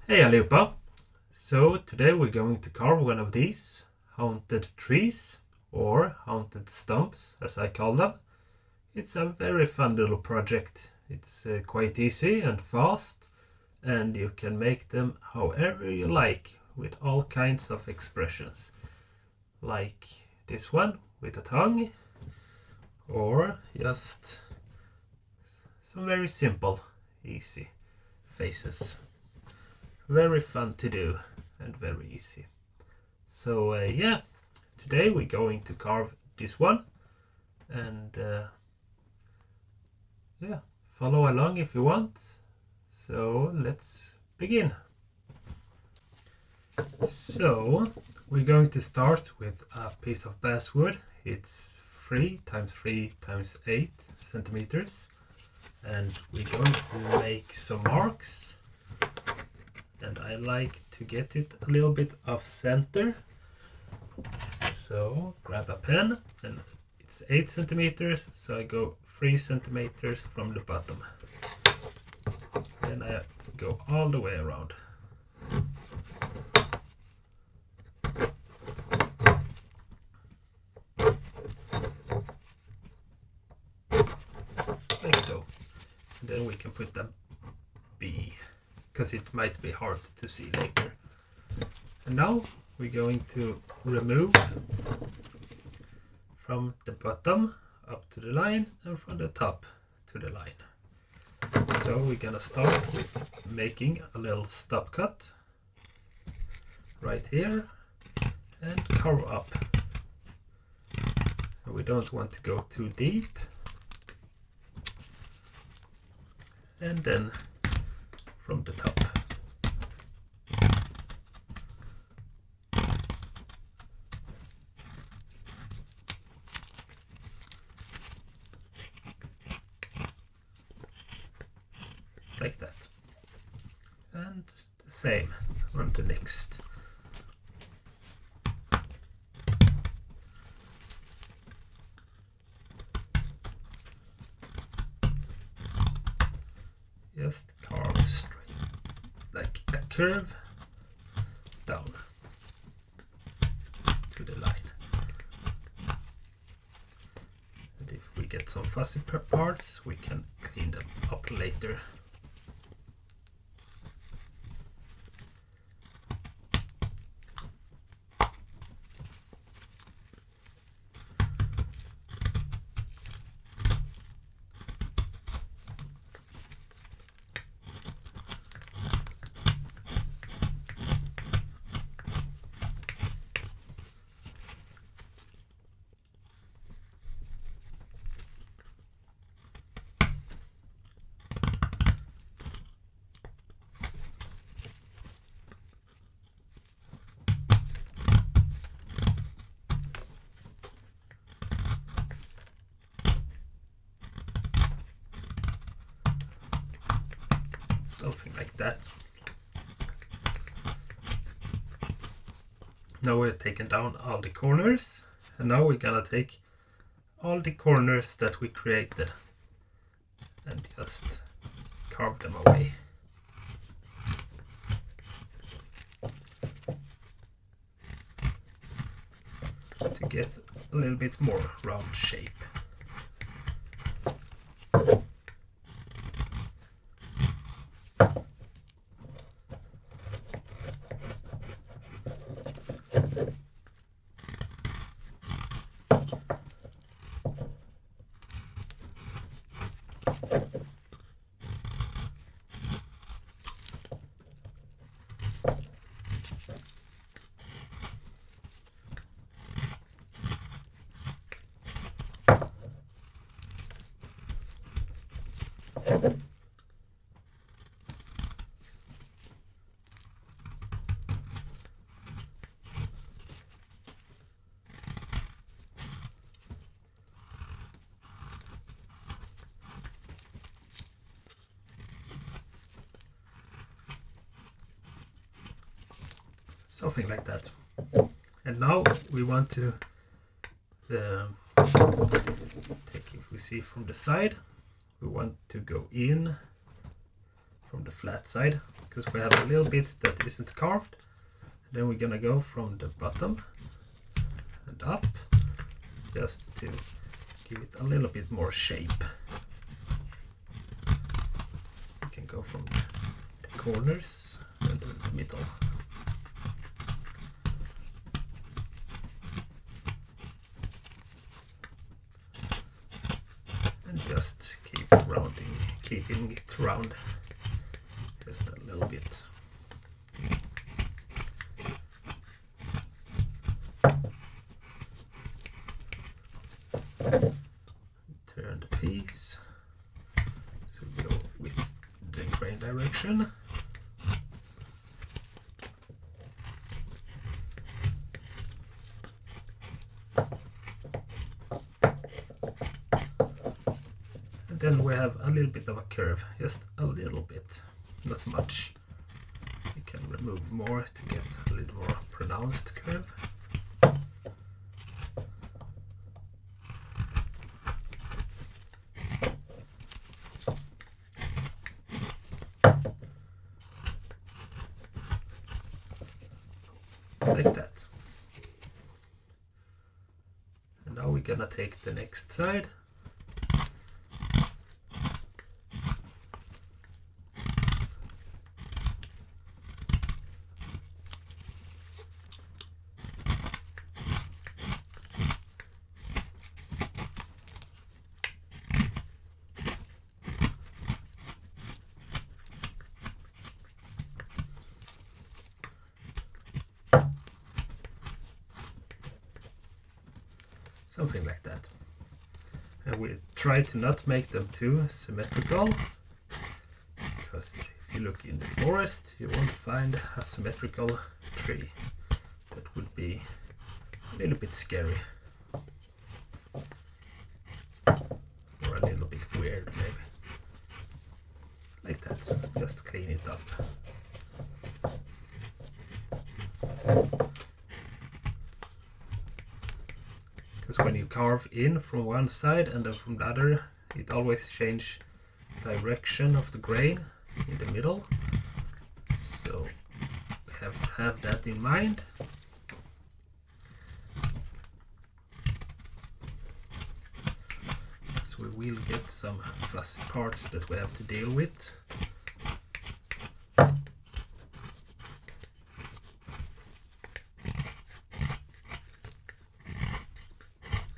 Hey allihopa! So today we're going to carve one of these haunted trees, or haunted stumps as I call them. It's a very fun little project. It's quite easy and fast, and you can make them however you like with all kinds of expressions. Like this one with a tongue, or just some very simple, easy faces. Very fun to do and very easy. So yeah, today we're going to carve this one, and yeah, follow along if you want. So let's begin. So we're going to start with a piece of basswood. It's 3 times 3 times 8 centimeters, and we're going to make some marks. And I like to get it a little bit off center. So grab a pen, and it's 8 centimeters, so I go 3 centimeters from the bottom. And I go all the way around. Like so. And then we can put a B, because it might be hard to see later. And now we're going to remove from the bottom up to the line and from the top to the line. So we're gonna start with making a little stop cut right here and carve up. And we don't want to go too deep. And then from the top. Like that. And the same on the next. Just carve straight, like a curve down to the line. And if we get some fuzzy parts, we can clean them up later. Something like that. Now we're taking down all the corners, and now we're gonna take all the corners that we created and just carve them away. To get a little bit more round shape. Something like that. And now we want to take, if we see from the side, we want to go in from the flat side, because we have a little bit that isn't carved. Then we're gonna go from the bottom and up, just to give it a little bit more shape. We can go from the corners and then the middle. And just keep rounding, keeping it round just a little bit. Turn the piece so we go with the grain direction. And then we have a little bit of a curve, just a little bit, not much. You can remove more to get a little more pronounced curve. Like that. And now we're gonna take the next side. Something like that. And we try to not make them too symmetrical, because if you look in the forest you won't find a symmetrical tree. That would be a little bit scary. Or a little bit weird maybe. Like that, just clean it up. Because when you carve in from one side and then from the other, it always changes direction of the grain in the middle. So we have to have that in mind. So we will get some fussy parts that we have to deal with.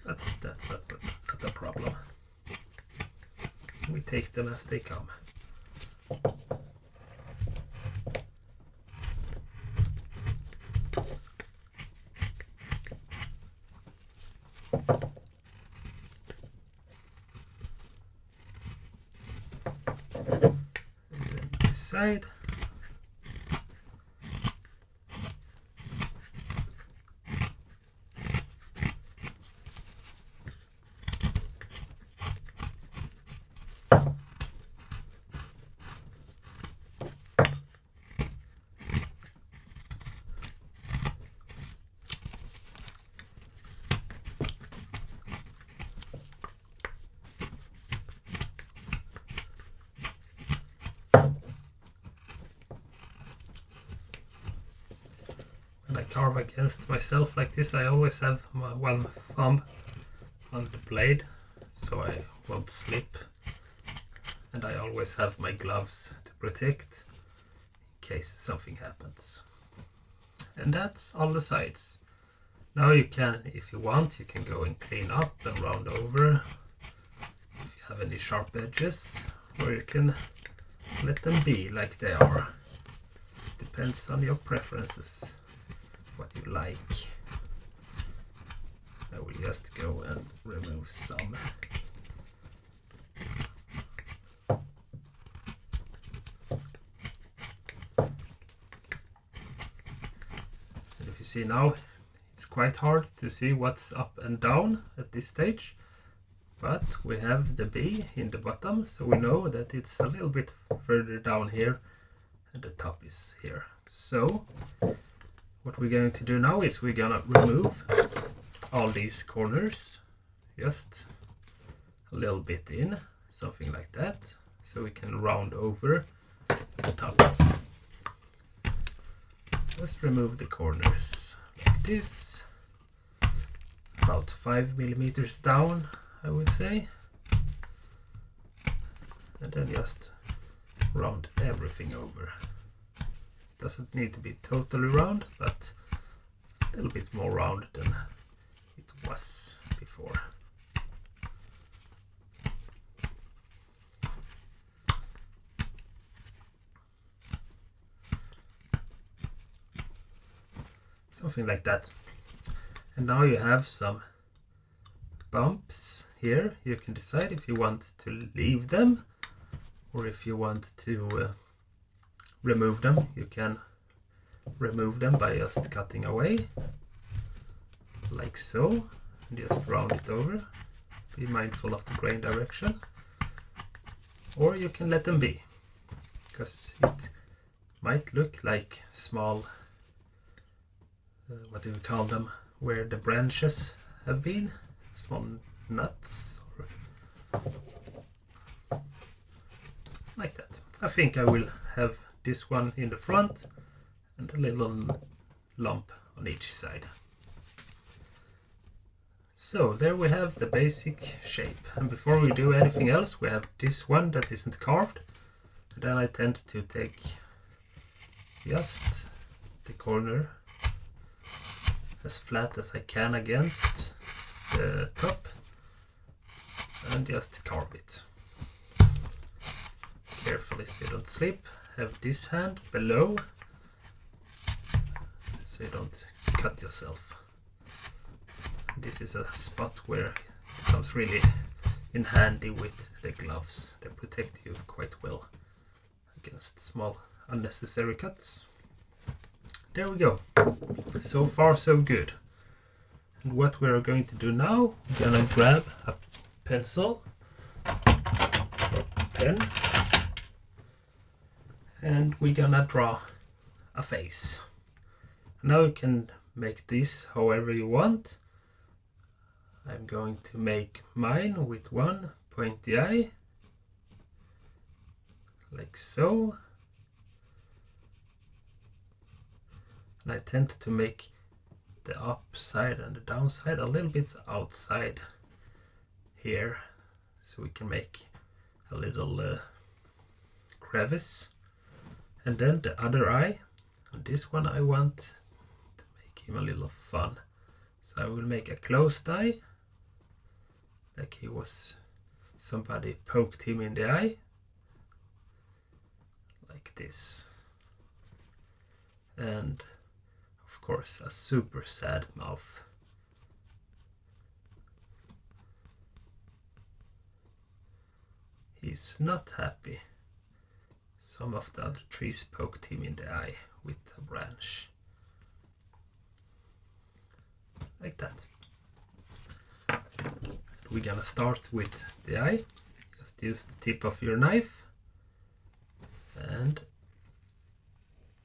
That's not a problem. We take them as they come. And then this side. When I carve against myself like this, I always have my one thumb on the blade so I won't slip, and I always have my gloves to protect in case something happens. And that's all the sides. Now you can, if you want, you can go and clean up and round over if you have any sharp edges, or you can let them be like they are. Depends on your preferences, what you like. I will just go and remove some. And if you see now, it's quite hard to see what's up and down at this stage, but we have the B in the bottom, so we know that it's a little bit further down here and the top is here. So what we're going to do now is we're gonna remove all these corners, just a little bit in, something like that, so we can round over the top. Just remove the corners like this, about 5 millimeters down, I would say, and then just round everything over. Doesn't need to be totally round, but a little bit more round than it was before. Something like that. And now you have some bumps here. You can decide if you want to leave them or if you want to remove them. You can remove them by just cutting away like so, and just round it over. Be mindful of the grain direction, or you can let them be, because it might look like small what do we call them, where the branches have been, small nuts or like that. I think I will have this one in the front and a little lump on each side. So there we have the basic shape, and before we do anything else we have this one that isn't carved. And then I tend to take just the corner as flat as I can against the top and just carve it carefully so you don't slip. Have this hand below so you don't cut yourself. This is a spot where it comes really in handy with the gloves. They protect you quite well against small unnecessary cuts. There we go. So far so good. And what we're going to do now, we're gonna grab a pencil or pen and we're gonna draw a face. Now you can make this however you want. I'm going to make mine with one pointy eye, like so. And I tend to make the upside and the downside a little bit outside here, so we can make a little crevice. And then the other eye, and this one I want to make him a little fun. So I will make a closed eye, like he was, somebody poked him in the eye, like this. And of course a super sad mouth. He's not happy. Some of the other trees poked him in the eye with a branch. Like that. We're gonna start with the eye. Just use the tip of your knife and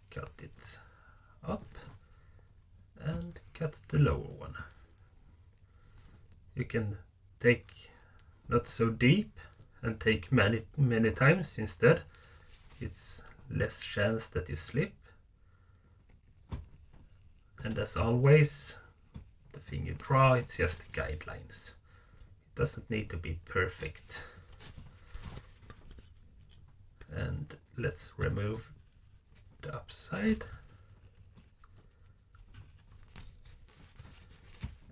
cut it up and cut the lower one. You can take not so deep and take many times instead. It's less chance that you slip. And as always, the thing you draw, it's just guidelines. It doesn't need to be perfect. And let's remove the upside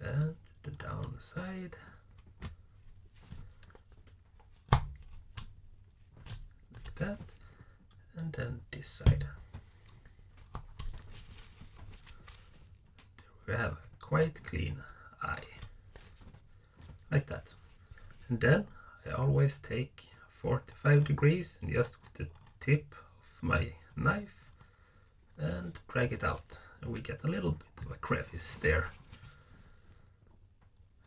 and the downside, like that, and then this side. There we have a quite clean eye, like that. And then I always take 45 degrees and just with the tip of my knife and drag it out, and we get a little bit of a crevice there.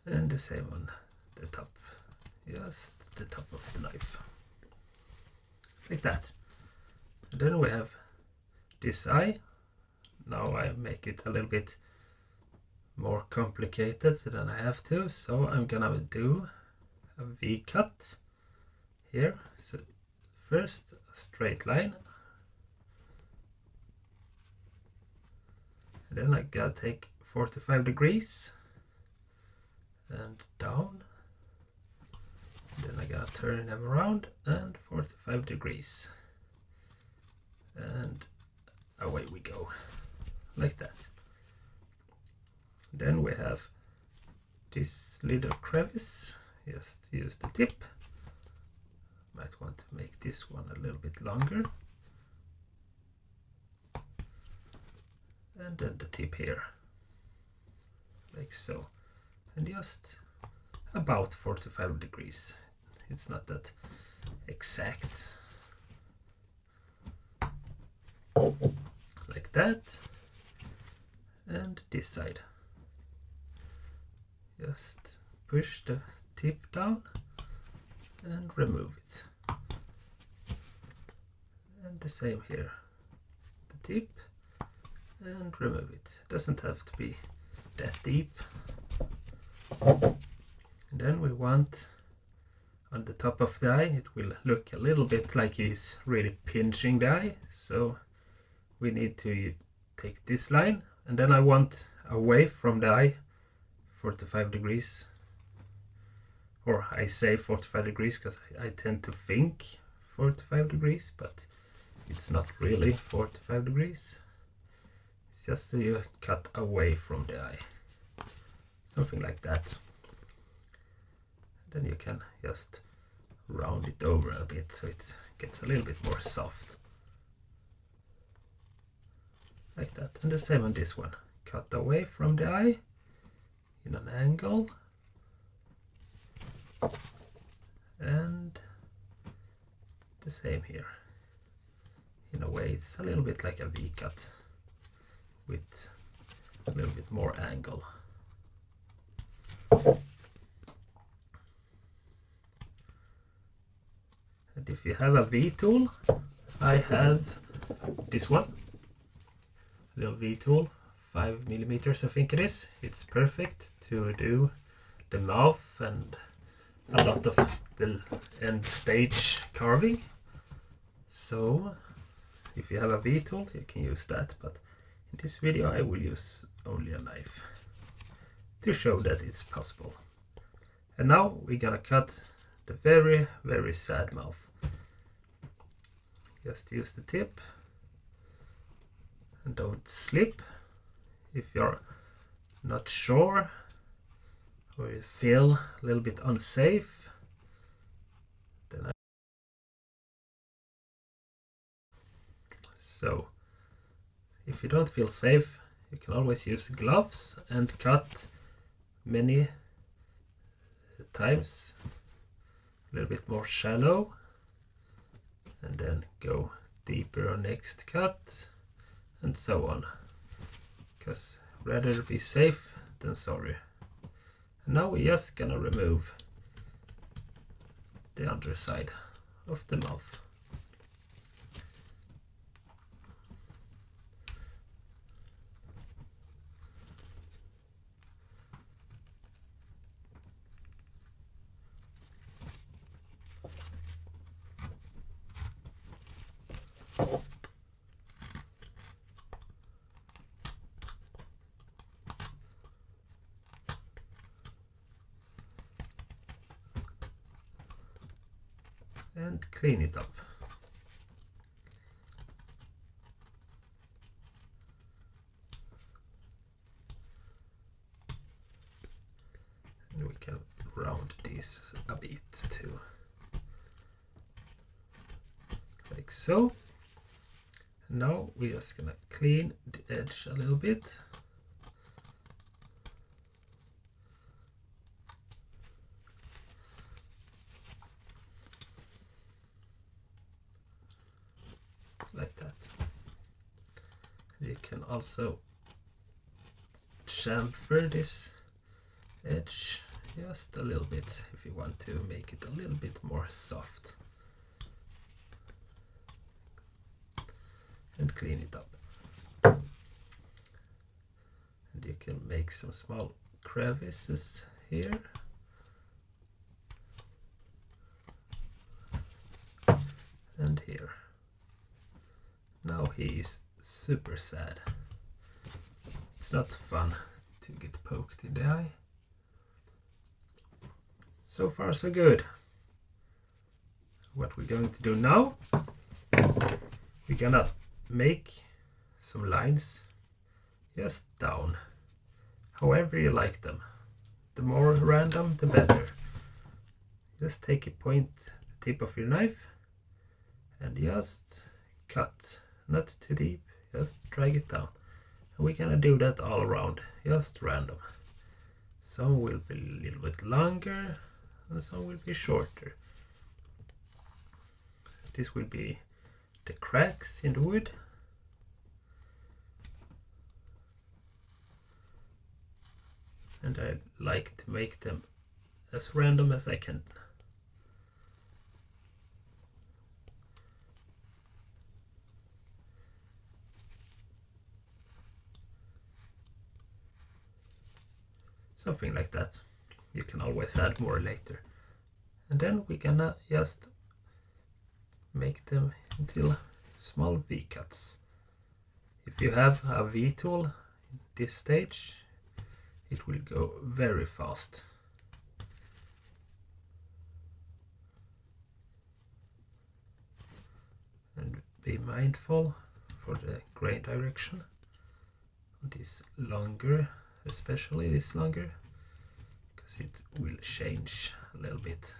And the same on the top, just the top of the knife, like that. And then we have this eye. Now I make it a little bit more complicated than I have to, so I'm gonna do a V cut here. So first a straight line And then I gotta take 45 degrees and down. Then I gotta turn them around and 45 degrees. And away we go, like that. Then we have this little crevice. Just use the tip. Might want to make this one a little bit longer. And then the tip here, like so. And just about 45 degrees. It's not that exact. Like that. And this side. Just push the tip down and remove it. And the same here. The tip and remove it. Doesn't have to be that deep. And then we want on the top of the eye, it will look a little bit like he's really pinching the eye. So we need to take this line, and then I want away from the eye 45 degrees. Or I say 45 degrees because I tend to think 45 degrees, but it's not really 45 degrees. It's just you cut away from the eye. Something like that. Then you can just round it over a bit so it gets a little bit more soft. Like that. And the same on this one. Cut away from the eye in an angle. And the same here. In a way it's a little bit like a V-cut with a little bit more angle. And if you have a V-tool, I have this one, little V-tool, 5mm I think it is. It's perfect to do the mouth and a lot of the end stage carving. So if you have a V-tool you can use that, but in this video I will use only a knife to show that it's possible. And now we're gonna cut the very, very sad mouth. Just use the tip and don't slip. If you're not sure or you feel a little bit unsafe, then so if you don't feel safe, you can always use gloves and cut many times, a little bit more shallow, and then go deeper on next cut, and so on. Because rather be safe than sorry. And now we're just gonna remove the underside of the mouth. And clean it up. And we can round these a bit too. Like so. Now we're just gonna clean the edge a little bit. Like that. You can also chamfer this edge just a little bit if you want to make it a little bit more soft. And clean it up. And you can make some small crevices here. And here. Now he is super sad. it's not fun to get poked in the eye. So far so good. What we're going to do now, we're gonna make some lines just down, however you like them. The more random, the better. Just take a point, the tip of your knife, and just cut, not too deep, just drag it down. And we're gonna do that all around, just random. Some will be a little bit longer, and some will be shorter. This will be the cracks in the wood. And I like to make them as random as I can. Something like that. You can always add more later. And then we're gonna just make them into small V cuts. If you have a V tool in this stage, it will go very fast. And be mindful for the grain direction. This longer, especially this longer, because it will change a little bit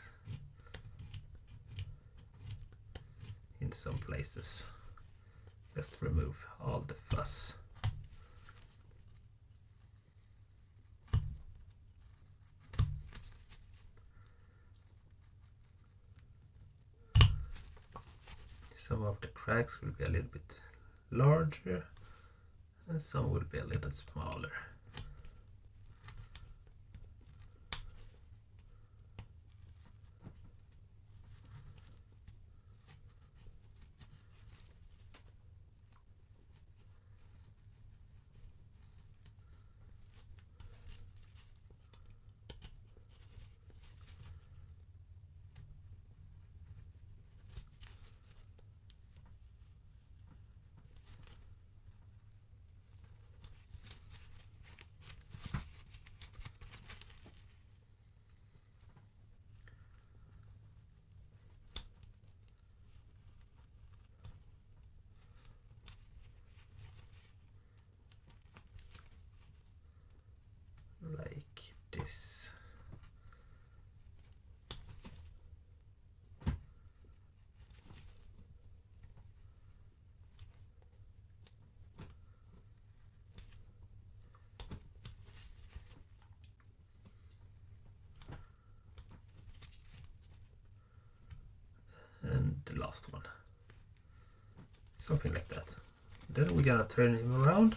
in some places. Just remove all the fuss. Some of the cracks will be a little bit larger and some will be a little smaller. Like this. And the last one. Something like that. Then we're gonna turn him around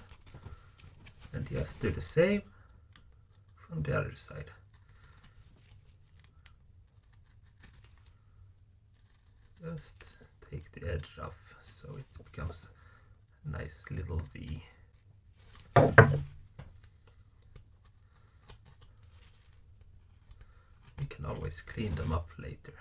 and just do the same from the other side. Just take the edge off so it becomes a nice little V. We can always clean them up later.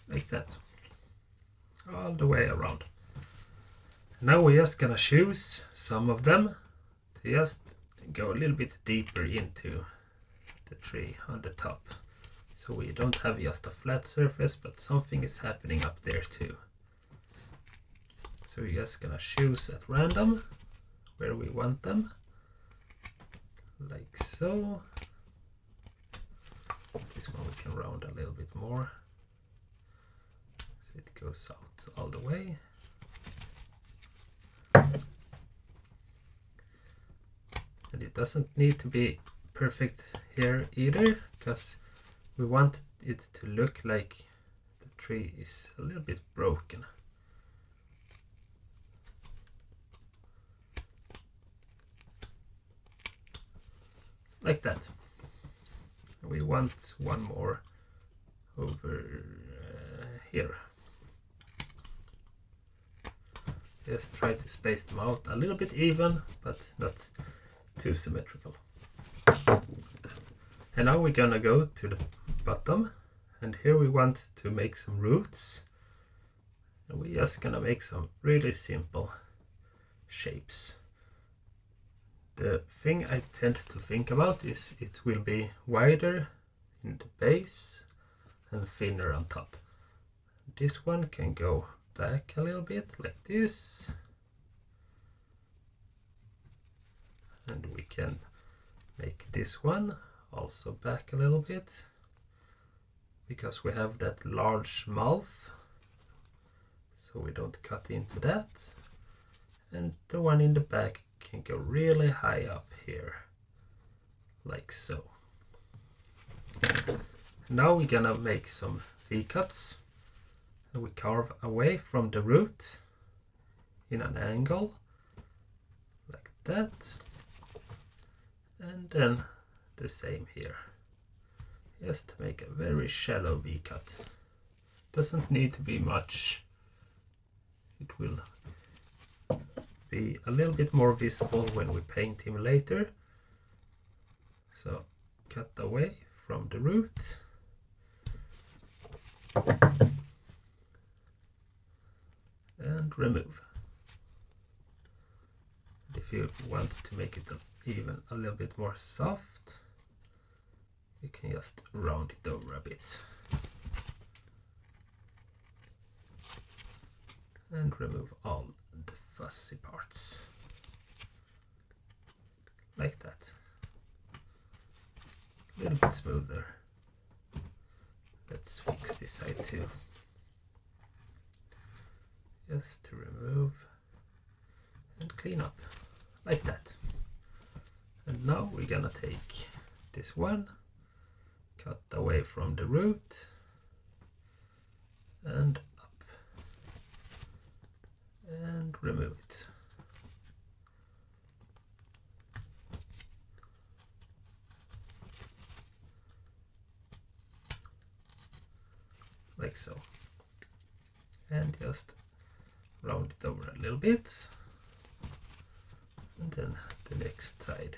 Like that, all the way around. Now we're just gonna choose some of them to just go a little bit deeper into the tree on the top, so we don't have just a flat surface but something is happening up there too. So we're just gonna choose at random where we want them, like so. This one we can round a little bit more, so it goes out all the way. And it doesn't need to be perfect here either, because we want it to look like the tree is a little bit broken. Like that. We want one more over here. Just try to space them out a little bit even, but not too symmetrical. And now we're gonna go to the bottom, and here we want to make some roots. And we're just gonna make some really simple shapes. The thing I tend to think about is it will be wider in the base and thinner on top. This one can go back a little bit like this. And we can make this one also back a little bit, because we have that large mouth, so we don't cut into that. And the one in the back can go really high up here, like so. Now we're gonna make some V-cuts, and we carve away from the root in an angle, like that. And then the same here, just to make a very shallow V-cut. Doesn't need to be much. It will be a little bit more visible when we paint him later. So cut away from the root. And remove. If you want to make it even a little bit more soft, you can just round it over a bit. And remove all the fuzzy parts. Like that. A little bit smoother. Let's fix this side too. Just to remove and clean up. Like that. And now we're gonna take this one, cut away from the root, and up, and remove it. Like so. And just round it over a little bit. And then the next side.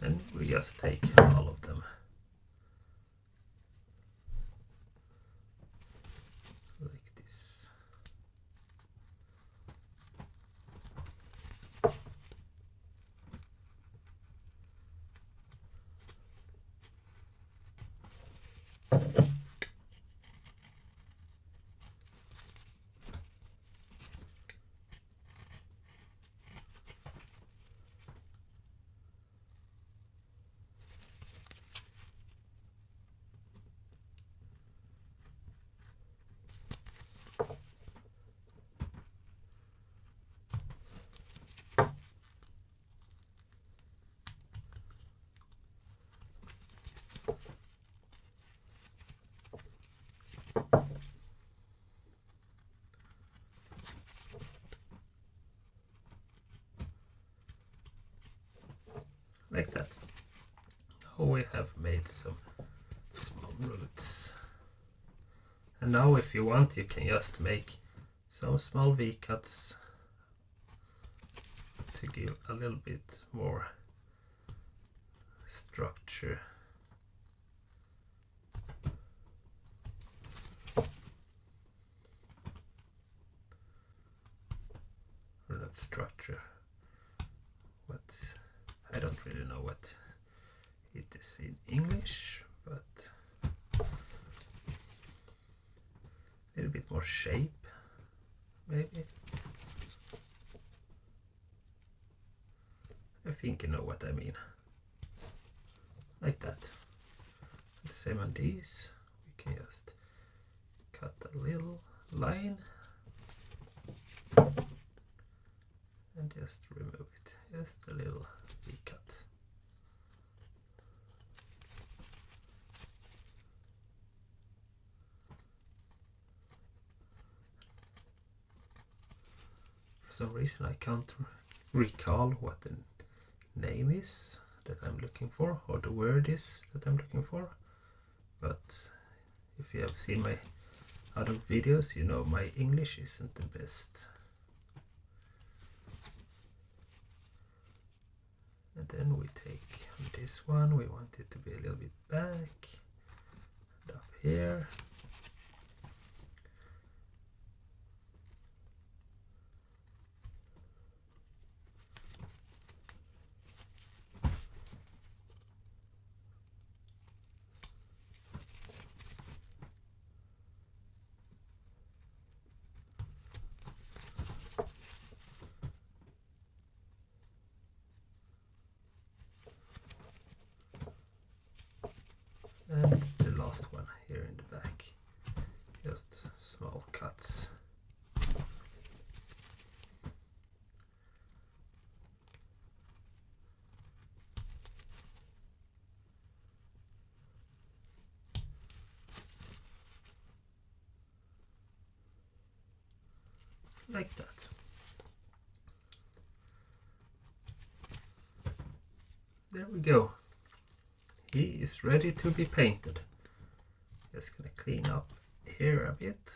And we just take all of them. Like this. Like that. Now we have made some small roots. And now if you want, you can just make some small V-cuts to give a little bit more structure. Or not structure. What, I don't really know what it is in English, but a little bit more shape, maybe. I think you know what I mean. Like that. The same on these. We can just cut a little line and just remove it. Just a little V-cut. For some reason I can't recall what the name is that I'm looking for, or the word is that I'm looking for, but if you have seen my other videos, you know my English isn't the best. And then we take on this one, we want it to be a little bit back and up here. And the last one here in the back, just small cuts. Like that. There we go. He is ready to be painted. Just gonna clean up here a bit.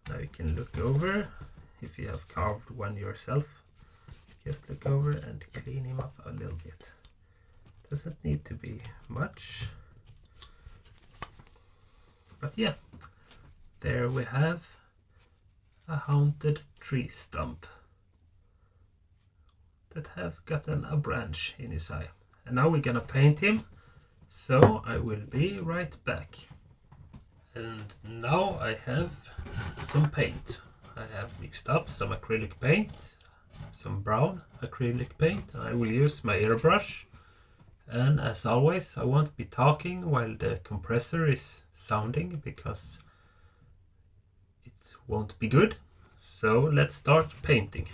Now you can look over. If you have carved one yourself, just look over and clean him up a little bit. Doesn't need to be much. But yeah, there we have a haunted tree stump that have gotten a branch in his eye. And now we're gonna paint him, so I will be right back. And now I have some paint. I have mixed up some acrylic paint, some brown acrylic paint, and I will use my airbrush. And as always, I won't be talking while the compressor is sounding because it won't be good. So let's start painting.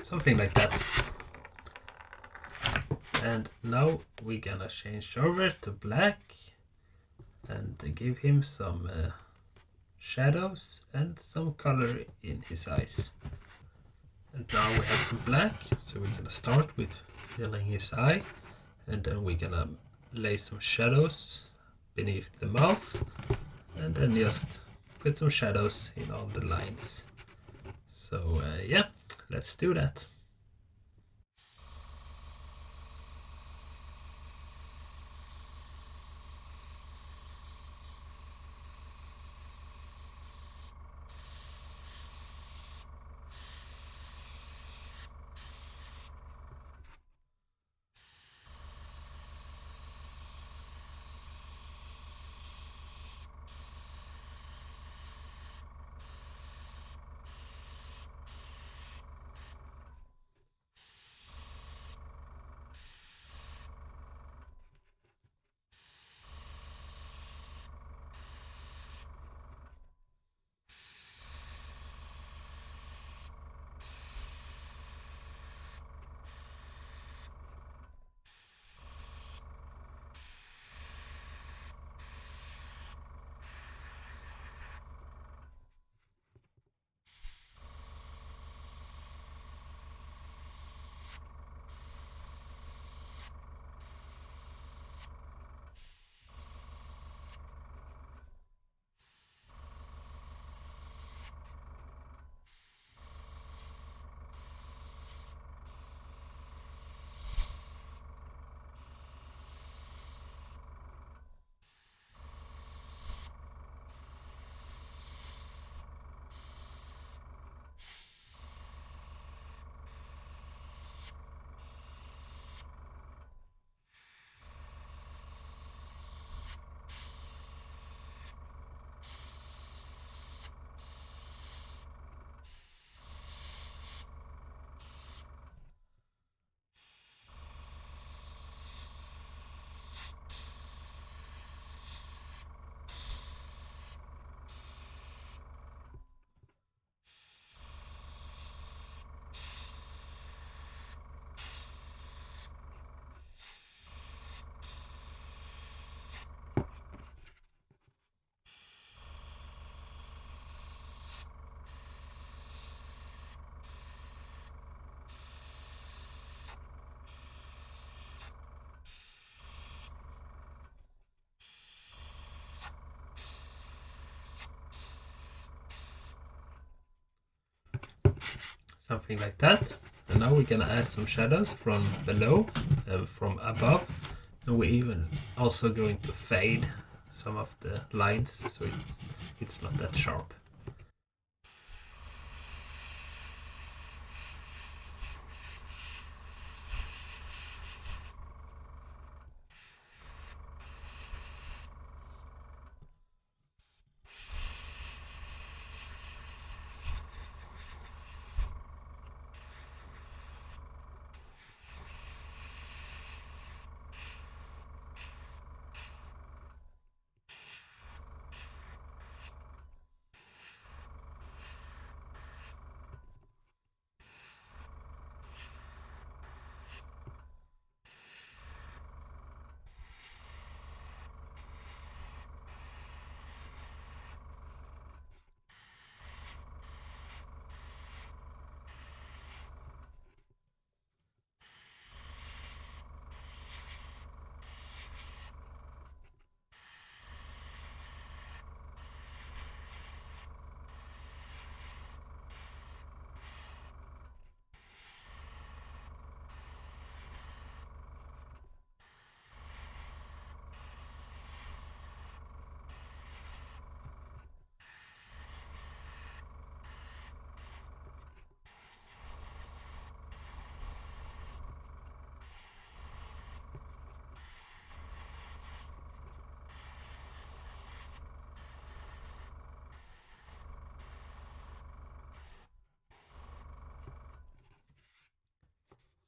something like that. And now we're gonna change over to black and give him some shadows and some color in his eyes. And now we have some black, so we're gonna start with filling his eye, and then we're gonna lay some shadows beneath the mouth, and then just put some shadows in all the lines. So yeah, let's do that. Something like that. And now we're gonna add some shadows from below and from above, and we're even also going to fade some of the lines so it's not that sharp.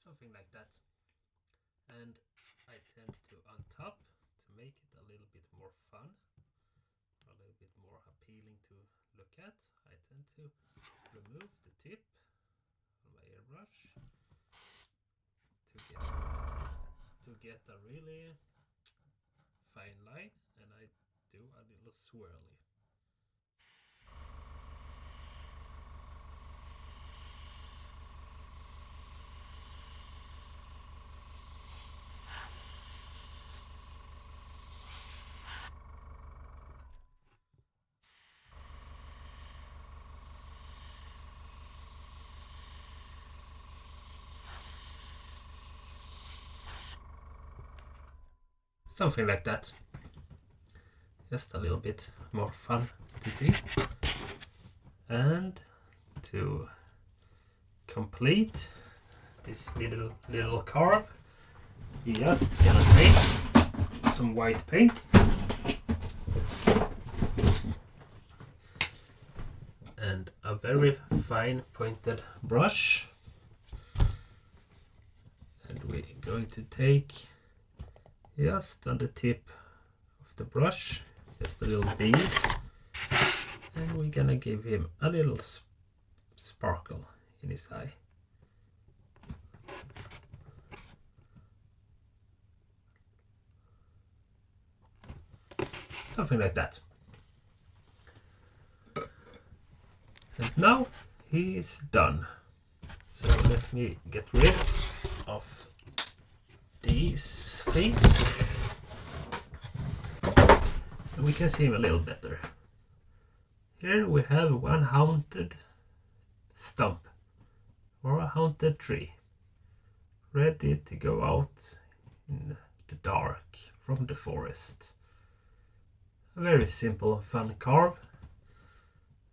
Something like that. And I tend to on top to make it a little bit more fun, a little bit more appealing to look at. I tend to remove the tip on my brush to get a really fine line, and I do a little swirly. Something like that. Just a little bit more fun to see. And to complete this little carve, you just gonna take some white paint and a very fine pointed brush, and we're going to take just on the tip of the brush just a little bead, and we're gonna give him a little sparkle in his eye. Something like that. And now he is done. So let me get rid of these things, and we can see him a little better. Here we have one haunted stump or a haunted tree, ready to go out in the dark from the forest. A very simple and fun carve.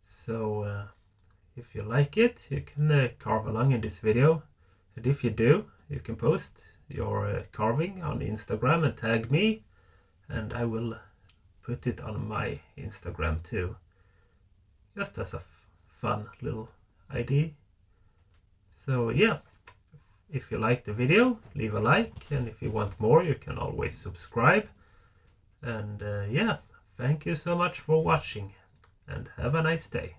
So if you like it, you can carve along in this video, and if you do, you can post your carving on Instagram and tag me, and I will put it on my Instagram too, just as a fun little idea. So yeah, if you like the video, leave a like, and if you want more, you can always subscribe. And yeah, thank you so much for watching, and have a nice day.